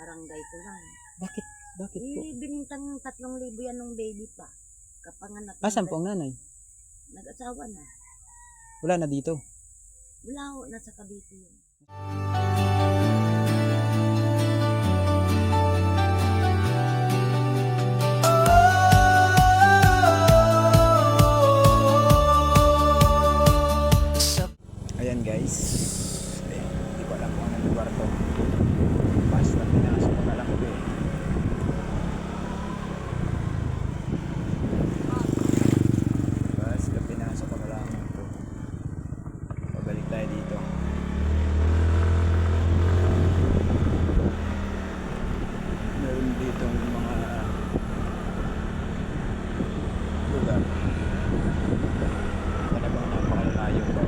barangay ko lang. Bakit? Bakit po? Binintang 3,000 yan ng baby pa. Kapanganak. Asan po ang nanay? Nag-asawa na. Wala na dito. Wala ho, nasa Cavite yun. Ayan guys. Ayan, hindi ko alam kung anong lugar to. Basta pinasok ko na lang ito eh. Basta pinasok ko na lang ito. Pabalik tayo dito. Meron dito mga lugar. Talagang napakalayo ba?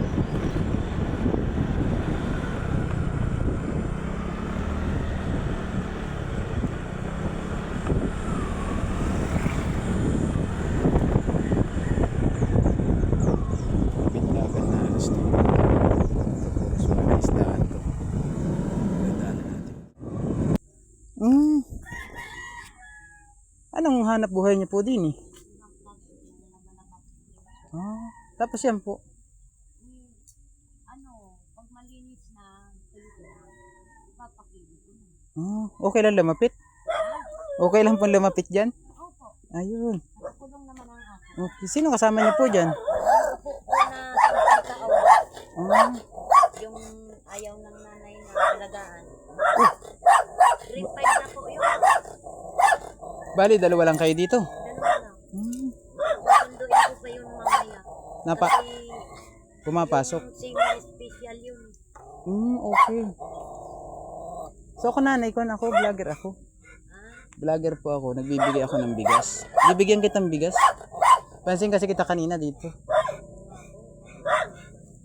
Anong hanap buhay niyo po din eh? Tapos yan po. Pag malinis na, ipapakili ko na. Okay lang lumapit? Okay lang pong lumapit dyan? Opo, Ayun. nakakulong naman ang ako. Okay. Sino kasama niyo po dyan? Ako po na taon. Yung ayaw ng nanay na alagaan. Grade 5 na po yun. Bali, dalawa lang kayo dito? Dalawa lang. Sunduin ko pa yun mamaya. Kasi Pumapasok? yung senior special yun. Okay. So ako nanay ko, ako vlogger ako. Vlogger po ako, nagbibigay ako ng bigas. Bibigyan kitang bigas. Pansin kasi kita kanina dito.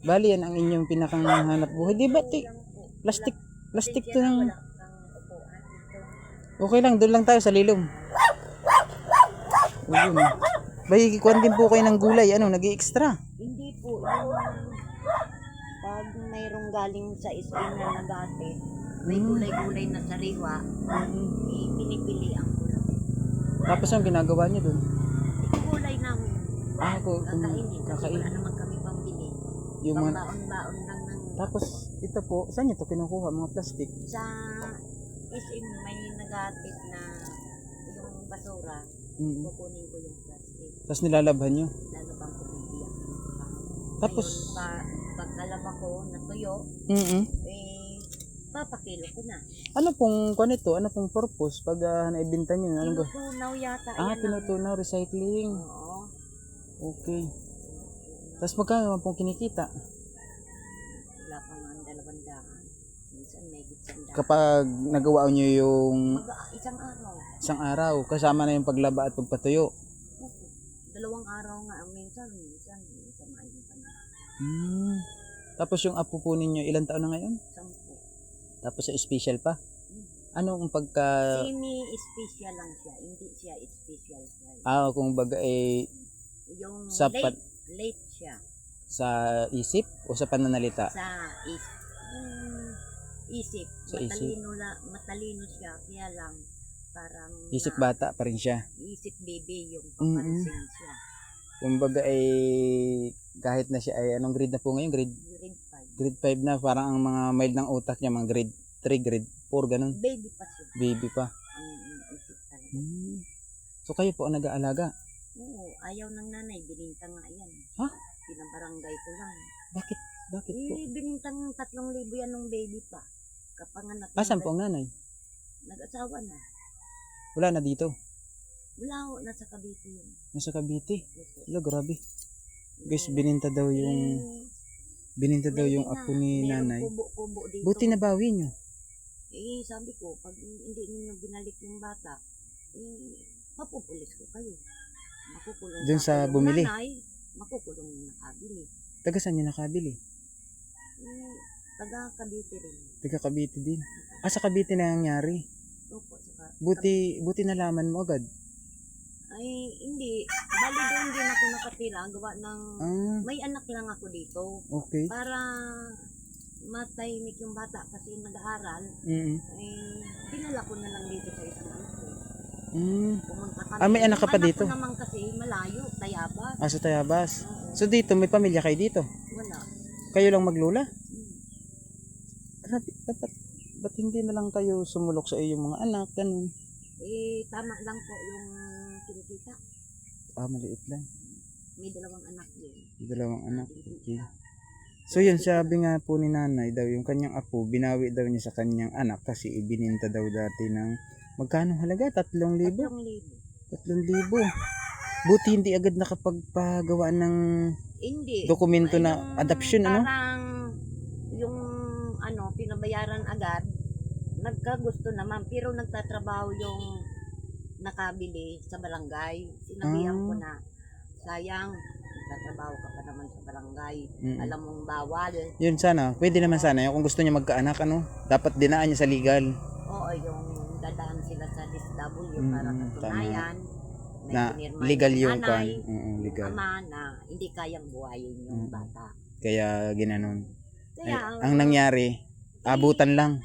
Bali, yan ang inyong pinakang hanap buhay. Di ba? Plastic to ng... Okay lang, doon lang tayo sa lilom. Ayun. Bayikikuan din po kayo ng gulay. Ano, nag-i-extra? Hindi po. Yung pag mayroong galing sa SM na nagate, may gulay-gulay na sariwa, pinipilian ko lang. Tapos ang ginagawa niyo doon? Gulay namin. Kakainin. Wala naman kami pambili. Yung mga... Pambaon-baon lang ng... Tapos ito po, saan niyo to kinukuha mga plastic? Sa SM may nagatid na yung basura, kukunin ko yung plastic. Tapos nilalabhan niyo? Lalabang ko bibiyak. Tapos... Pag nalaba ko, natuyo, papakilo ko na. Ano pong kanito? Ano pong purpose pag naibenta niyo? Ano ba? Tinutunaw yata. Tinutunaw, recycling. Oo. Okay. Tapos magkano naman pong kinikita? Wala pa nga ang 200. Minsan may gitsanda. Kapag nagawa niyo yung Isang araw. isang araw, kasama na yung paglaba at pagpatuyo. Okay. 2 araw nga. Minsan maayon pa na. Tapos yung apo po ninyo, ilang taon na ngayon? 10. Tapos sa special pa? Anong pagka... Semi-special lang siya. Hindi siya special siya. Kung baga yung sapat late siya. sa isip o sa pananalita? Sa isip. Sa Matalino siya. Kaya lang parang... Isip bata pa rin siya? Isip baby yung papansin siya. Kung baga kahit na siya ay anong grade na po ngayon? Grade 5. Grade 5 na, parang ang mga mild ng utak niya, mga grade 3, grade 4, ganun. Baby pa siya. Baby pa. Isip talaga. So kayo po ang nag-aalaga? Oo, ayaw ng nanay, bininta nga yan. Ha? Pinabarangay ko lang. Bakit? Bakit po? Binintang 3,000 yan ng baby pa. Kapanganak. Asan po ang nanay? Nag-asawa na. Wala na dito? Wala ho, nasa Cavite yun. Nasa Cavite? Wala, grabe. Guys, bininta daw yung apo ni nanay. Kubo dito. Buti nabawi nyo. Sabi ko, pag hindi ninyo binalik yung bata, mapupulis ko kayo. Makukulong doon sa bumili? Nanay, makukulong yung nakabili. Taga saan nyo nakabili? Taga Cavite rin. Taga Cavite din. Sa Cavite na nangyari? Opo, Buti nalaman mo agad? Ay, hindi. Bali doon din ako nakatira. Gawa ng... May anak lang ako dito. Okay. Para matahimik yung bata kasi nag-aaral. Dinala dinala ko na lang dito sa isang anak ko. Pumunta kami. May anak ka pa Anak dito? ko naman kasi malayo, Tayabas. Sa Tayabas. Oo. So dito, may pamilya kayo dito? Wala. Kayo lang maglula? Hmm. Grabe, ba't hindi na lang kayo sumulok sa iyong mga anak, ganun? Tama lang po yung kinikita. Maliit lang. May 2 anak yun. Dalawang anak. Okay. So yun, sabi nga po ni nanay daw, yung kanyang apo, binawi daw niya sa kanyang anak kasi ibininta daw dati ng, magkano halaga? 3,000? 3,000. 3,000. Buti hindi agad nakapagpagawa ng Hindi. dokumento na Yung adoption, ano? Parang yung pinabayaran agad, nagkagusto naman, pero nagtatrabaho yung nakabili sa barangay. Sinabihan ko na, sayang, nagtatrabaho ka pa naman sa barangay. Alam mong bawal. Yun sana, pwede naman sana. Kung gusto niya magkaanak, ano? Dapat dinaan niya sa legal. Oo, yung dadaan sila sa DSW para katunayan. May Na pinirma legal yung nanay, legal. ama na hindi kayang buhayin yung bata. Kaya ginanon. Kaya, Ang nangyari, abutan lang.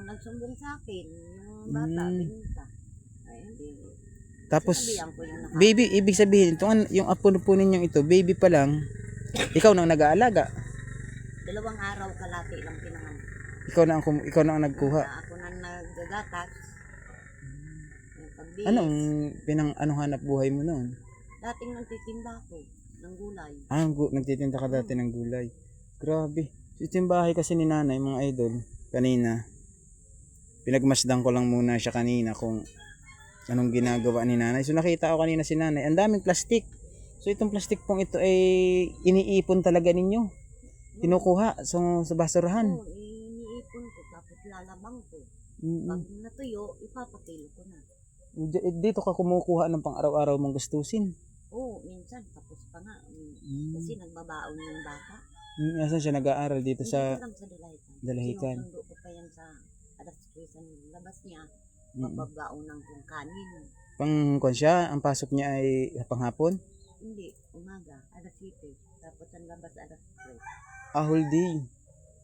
nagsumbong sa akin. Yung bata, binita. Ay, hindi. Tapos, Sinabihan ko yung baby, ibig sabihin, yung apo po ninyong ito, baby pa lang, ikaw nang nag-aalaga. 2 araw kalati lang pinanganak. Ikaw na ang nagkuha. Ako na naggagatas. Yung pagbihis. Anong hanap buhay mo noon? Dating nagtitinda ko ng gulay. Nagtitinda ka dati ng gulay. Grabe. Ito yung bahay kasi ni nanay, mga idol, kanina. Pinagmasdan ko lang muna siya kanina kung anong ginagawa ni nanay. So nakita ko kanina si nanay, ang daming plastic. So itong plastic pong ito ay iniipon talaga ninyo. Kinukuha sa basurahan. Oo, iniipon ko tapos lalabang ko. Pag natuyo, ipapakilo ko na. Dito ka kumukuha ng pang araw-araw mong gastusin. Oo, minsan tapos pa nga. Kasi nagbabaon yung bata. Asan siya nag-aaral dito sa Dito lang sa Dalahican? Sinusundo ko pa yan sa alas 3 sa labas niya. Mababaonan kong kanin. Pang siya, ang pasok niya ay panghapon? Hindi, umaga, alas 7. Tapos ang labas alas 3. Whole day.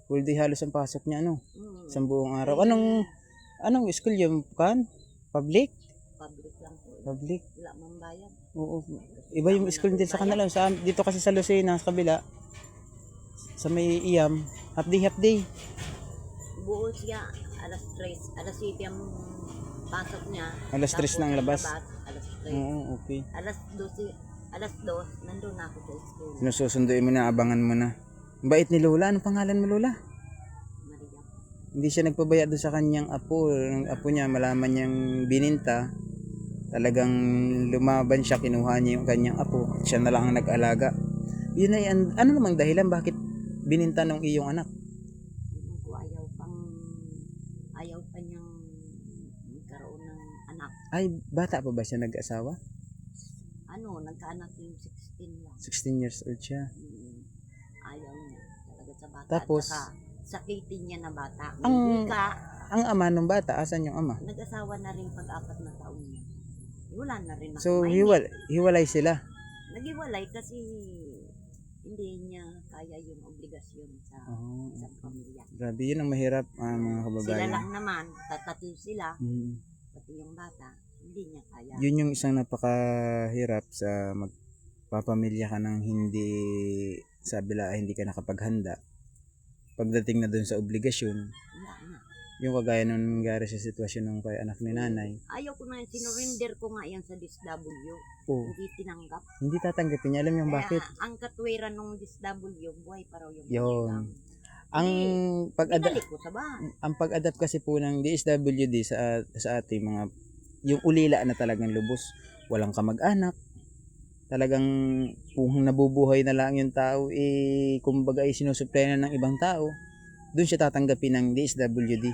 Whole day halos ang pasok niya, ano? Sa buong araw. Anong school yun? Public? Public lang po. Public? Wala mang bayad. Oo. Iba yung school din sa kanila. Dito kasi sa Lucena, sa kabila, sa may Iyam, half day. Buo siya, alas 3. Alas 7 ang pasok niya. Alas 3 ng labas. Alas 3. Oo, okay. Alas 2, nandun na ako sa school. Sinususunduin mo na, abangan mo na. Ang bait ni Lola. Anong pangalan mo, Lola? Maria. Hindi siya nagpabaya doon sa kanyang apo. Ang apo niya, malaman niyang bininta. Talagang lumaban siya, kinuha niya yung kanyang apo. At siya na lang ang nag-alaga. Yun ay, ano namang dahilan? Bakit bininta ng iyong anak? Yung ko ayaw pa niyang magkaroon ng anak. Ay, bata pa ba siya nag-asawa? Nagkaanak yung 16 lang. 16 years old siya. Ayaw niya talaga sa bata. Tapos, at saka, sakitin niya na bata. Ang ama ng bata, asan yung ama? Nag-asawa na rin pag 4 na taon niya. Wala na rin ako. So, hiwalay sila. Naghiwalay kasi hindi niya kaya yung obligasyon sa isang pamilya. Grabe, yun ang mahirap, mga kababayan. Sila lang naman, tatatlo sila, pati yung bata, hindi niya kaya. Yun yung isang napakahirap sa magpapamilya ka ng hindi sa bila hindi ka nakapaghanda. Pagdating na dun sa obligasyon, Wala na. yung kagaya nung nangyari sa sitwasyon ng kay anak ni nanay. Ayaw ko na, sinurinder ko nga yan sa DSW. Oh, Hindi tinanggap. hindi tatanggapin niya. Alam niyo bakit? Ang katwiran ng DSW, buhay pa raw yung Yun. magulang. Ang Pinalik ko sa bahay. ang pag-adapt kasi po ng DSWD sa ating mga yung ulila na talagang lubos, walang kamag-anak. Talagang kung nabubuhay na lang yung tao, kumbaga sinusupply na ng ibang tao, doon siya tatanggapin ng DSWD.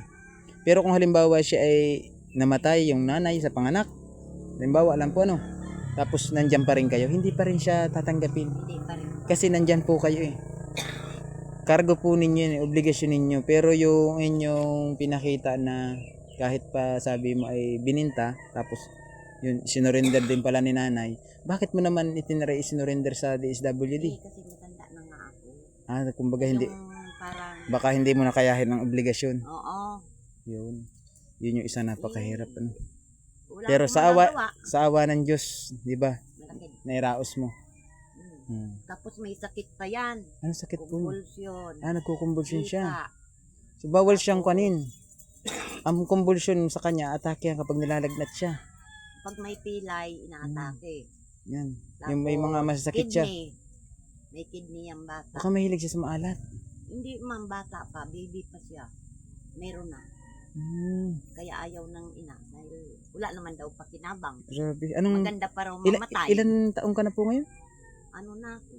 Pero kung halimbawa siya ay namatay yung nanay sa panganak, halimbawa lang po tapos nandyan pa rin kayo, hindi pa rin siya tatanggapin. Hindi pa rin. Kasi nandyan po kayo Kargo po ninyo obligasyon ninyo. Pero yung inyong pinakita na kahit pa sabi mo ay bininta, tapos yun, sinurrender din pala ni nanay. Bakit mo naman itinry sinurrender sa DSWD? Kasi matanda na nga ako. Kumbaga hindi, Yung parang, baka hindi mo nakayahin ng obligasyon. oo. Yun. Yun yung isa napakahirap. Ano. Wala Pero akong sa awa, magagawa. sa awa ng Diyos, di ba? Malaki. Nairaos mo. Mm. Tapos may sakit pa yan. Ano sakit po? Convulsion. Nagkukumbulsyon siya. Hika. So, bawal siyang kanin. Ang convulsion sa kanya, atake yan kapag nilalagnat siya. Pag may pilay, inaatake. Yan. Tapos, Yung may mga masasakit siya. kidney. May kidney ang bata. Baka mahilig siya sa maalat. Hindi man bata pa, baby pa siya. Meron na. Kaya ayaw ng ina. Dahil wala naman daw pakinabang. Grabe. Anong, Maganda pa raw mamatay. ilan taong ka na po ngayon? Ano na ako?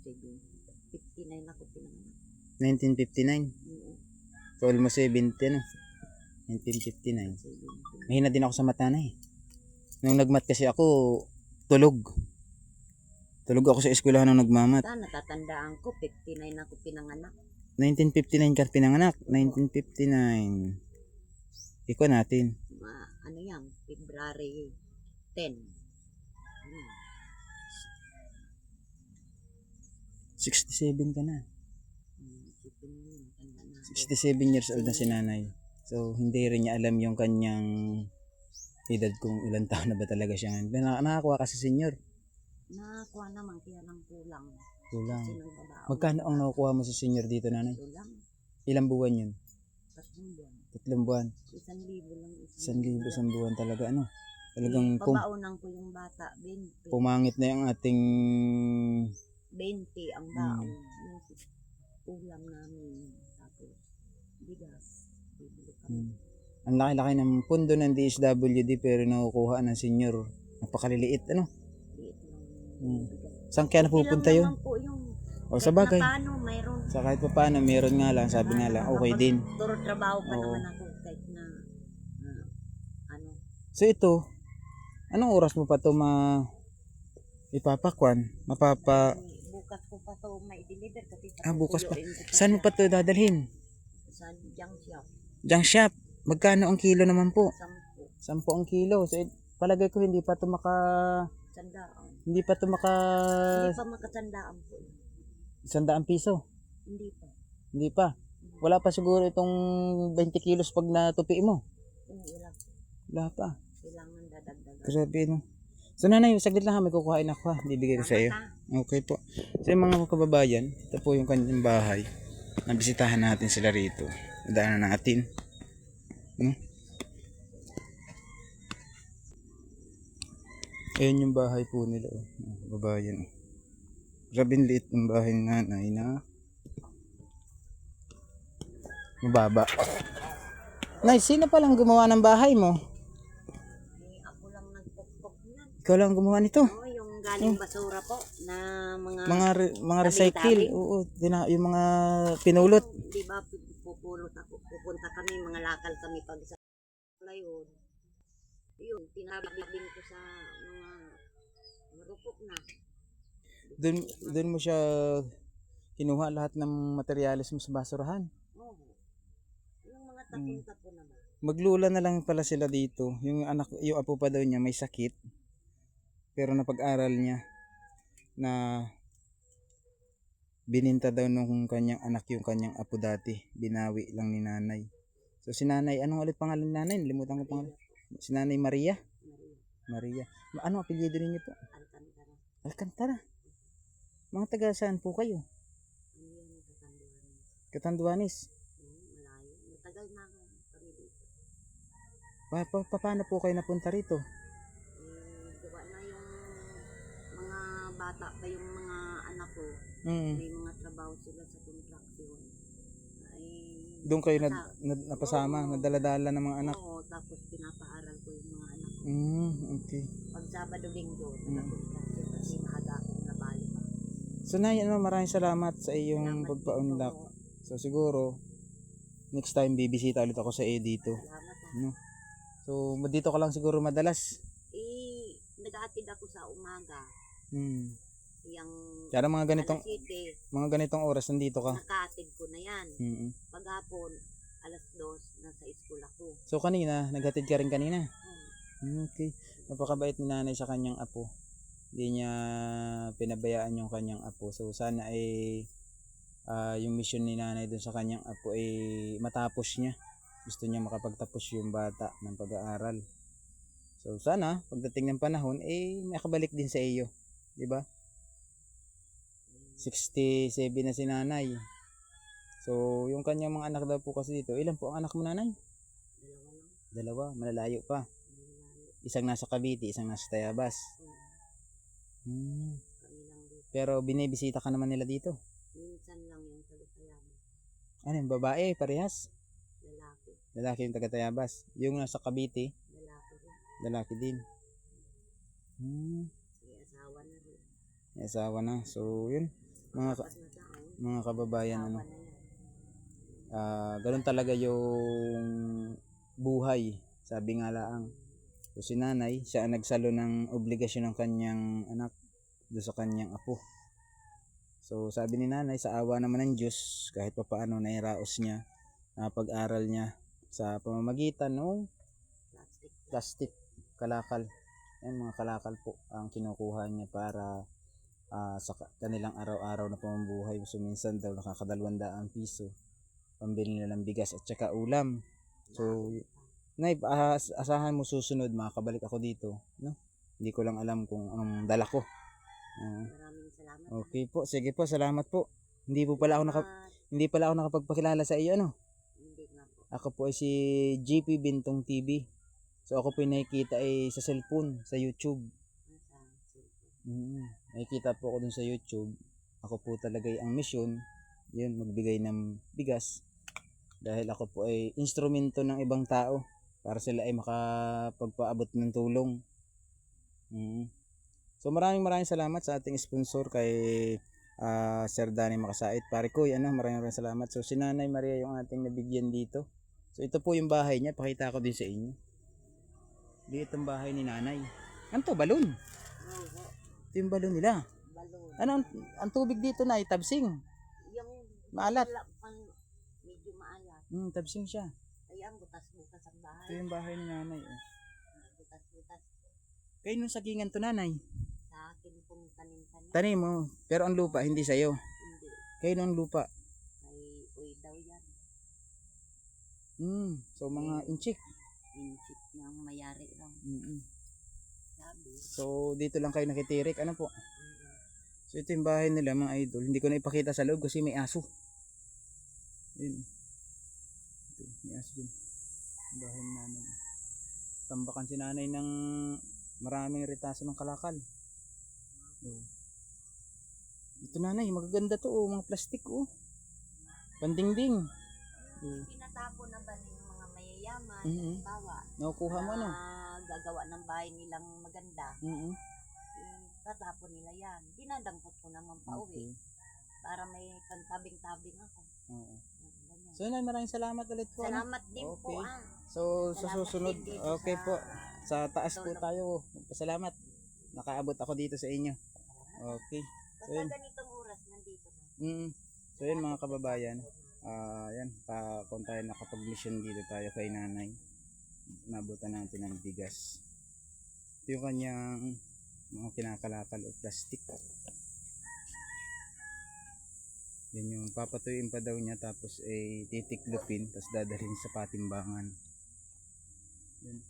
59 ako pinanganak. 1959. So almost 70 no? 1959. Mahina din ako sa mata na eh. Nung nagmat kasi ako, tulog. Tulog ako sa eskwelahan nung nagmamat. Natatandaan ko, 59 ako pinanganak. 1959 ka pinanganak. 1959. Ikaw natin. Ano yan? February 10. 67 ka na. 67 years old na si nanay. So, hindi rin niya alam yung kanyang edad kung ilang taon na ba talaga siya ngayon. Nakakuha kasi senior. Nakakuha naman, kaya lang kulang. Kulang. Kasi nang babaon. Magkano ang nakukuha mo sa senior dito, nanay? Kulang. Ilang buwan yun? 3 buwan. 3 buwan. 1,000 lang. 1,000 isang buwan talaga. Ano? Talagang Pabaonan ko yung bata, 20. pumangit na yung ating 20 ang baon. Yung ulam namin. Tapos, bigas. Bibili kami. Ang laki-laki ng pundo ng DSWD pero nakukuha ng senior. Napakaliliit, ano? Liit lang. Saan kaya napupunta yun? Po yung O sa bagay. paano, mayroon. Sa kahit pa paano, meron nga lang, sabi nga lang, okay din. Turo trabaho pa Oo. naman ako kahit na ano. So ito, anong oras mo pa to ipapakwan? Bukas ko pa to mai-deliver kasi Bukas pa. papupuluin ko Saan mo siya. pa to dadalhin? Sa junk shop. Junk shop. Magkano ang kilo naman po? 10. 10 ang kilo. So, palagay ko hindi pa to Sandaan. hindi pa to Hindi pa makasandaan po. 100 piso. Hindi pa. Hindi pa. Wala pa siguro itong 20 kilos pag natupi mo. Wala pa. Wala pa. Kailangan dadagdagan. Grabe no. So nanay, saglit lang ha, may kukuhain ako ha. Bibigay ko sa iyo. Okay po. So yung mga kababayan, ito po yung kanyang bahay. Nabisitahan natin sila rito. Daanan natin. No? Ayan yung bahay po nila. Oh. Babayan. Grabe liit ng bahay ng nanay na mababa. Nay, sino palang gumawa ng bahay mo? Ako lang nagpokpok niyan. Ikaw lang gumawa nito? Yung galing basura po na mga Mga recycle. Oo, yung mga pinulot. Di ba pupunta kami, mga lakal kami pag sa layon. Yun, tinabing ko sa mga marupok na. Doon mo siya kinuha lahat ng materyales mo sa basurahan. Oo. Yung mga tapon-tapon naman. Maglula na lang pala sila dito. Yung apo pa daw niya may sakit. Pero napag-aral niya na bininta daw nung kanyang anak yung kanyang apo dati. Binawi lang ni nanay. So si nanay, anong ulit pangalan ni nanay? Nalimutan ko pangalan. Si nanay Maria? Maria. Ano apelyido ninyo po? Alcantara. Alcantara. Mga taga saan po kayo? Catanduanes. Malayo. Matagal na kami dito. Paano po kayo napunta rito? Gawa na yung mga bata pa yung mga anak ko. Mm. May mga trabaho sila sa construction. Doon kayo napasama, nadala-dala ng mga anak. Oo, tapos pinapaaral ko yung mga anak ko. Okay. Pag Sabado-Linggo, taga-construction kasi maaga akong nabali pa. So Nay, maraming salamat sa iyong pagpa-unlock. So siguro, next time bibisita ulit ako sa iyo dito. Salamat. No? So dito ka lang siguro madalas. Nag-aatid ako sa umaga. Yung Kaya mga ganitong alas 7, mga ganitong oras nandito ka. nakaatid ko na yan. Paghapon, alas 2, nasa school ako. So kanina, naghatid ka rin kanina. Oh. Okay. Napakabait ni nanay sa kanyang apo. Hindi niya pinabayaan yung kanyang apo. So sana ay yung mission ni nanay dun sa kanyang apo ay matapos niya. Gusto niya makapagtapos yung bata ng pag-aaral. So sana pagdating ng panahon makabalik din sa iyo, 'di ba? 67 na si nanay. So yung kanyang mga anak daw po kasi dito, ilan po ang anak mo nanay? Dalawa lang. Dalawa, malalayo pa. Malayo. Isang nasa Cavite, isang nasa Tayabas. Kami lang dito. Pero binibisita ka naman nila dito. Minsan lang yung taga-Tayabas. Ano yung babae, parehas? Lalaki. Lalaki yung taga-Tayabas. Yung nasa Cavite, Lalaki rin. lalaki din. May asawa na rin. May asawa na. So yun, mga, Tapos na taon. mga kababayan, Asawa ano, na yan. ganun talaga yung buhay. Sabi nga laang. So si nanay, siya ang nagsalo ng obligasyon ng kanyang anak doon sa kanyang apo. So sabi ni nanay, sa awa naman ng Diyos, kahit pa paano nairaos niya pag-aral niya sa pamamagitan ng plastic kalakal. Yan, mga kalakal po ang kinukuha niya para sa kanilang araw-araw na pamumuhay. So minsan daw nakaka200 piso pambili nila ng bigas at saka ulam. So nay, asahan mo susunod makabalik ako dito, no? Hindi ko lang alam kung anong dala ko. Maraming salamat. Okay po, sige po, salamat po. Hindi pala ako nakapagpakilala sa iyo, ano? Hindi nga po. Ako po ay si GP Bintong TV. So ako po ay nakikita sa cellphone, sa YouTube. Sa cellphone. Nakikita po ako dun sa YouTube. Ako po talaga ang mission, yun, magbigay ng bigas. Dahil ako po ay instrumento ng ibang tao para sila ay makapagpaabot ng tulong. So maraming salamat sa ating sponsor kay Sir Danny Makasait. Pare ko, maraming salamat. So si Nanay Maria yung ating nabigyan dito. So ito po yung bahay niya, pakita ko din sa inyo. Dito ang bahay ni Nanay. Ano to, balon? Oo. Ito yung balon nila. Balon. Ano ang tubig dito na tabsing? Yung Maalat. Medyo maalat. Tabsing siya. Ayan, butas-butas ang bahay. Ito yung bahay ni Nanay. Butas-butas. Kayo nung sagingan to, Nanay? Sa akin pong tanim-tanim. Tanim mo, pero ang lupa hindi sa'yo. Hindi. Kayo nung lupa. May uy daw yan. So mga inchik. Inchik na ang mayari lang. Sabi. So dito lang kayo nakitirik. Ano po? So ito yung bahay nila, mga idol. Hindi ko na ipakita sa loob kasi may aso. Yun. Ito, may aso dun. Bahay ni Nanay. Tambakan si Nanay ng maraming ritaso ng kalakal. Ito, Nanay, magaganda to, mga plastic, pandingding. Pinatapo na ba ng mga mayayaman? Bawa. Nakukuha mo, ano? Gagawa ng bahay nilang maganda. Tatapon nila yan. Dinadampot ko naman pa uwi. Para may pantabing-tabing ako. So yun, maraming salamat ulit po. Salamat din po. So sa Salamat susunod, din dito okay sa po. Sa taas po tulong. tayo. Salamat. Nakaabot ako dito sa inyo. Okay. So Basta yun. ganitong oras nandito na. So yun, mga kababayan. Yan, kung tayo nakapag-mission dito tayo kay Nanay. Nabutan natin ng bigas. Ito yung kanyang mga kinakalakal o plastic. Yan yung papatuyuin pa daw niya, tapos titiklopin, tapos dadalhin sa patimbangan. Yan.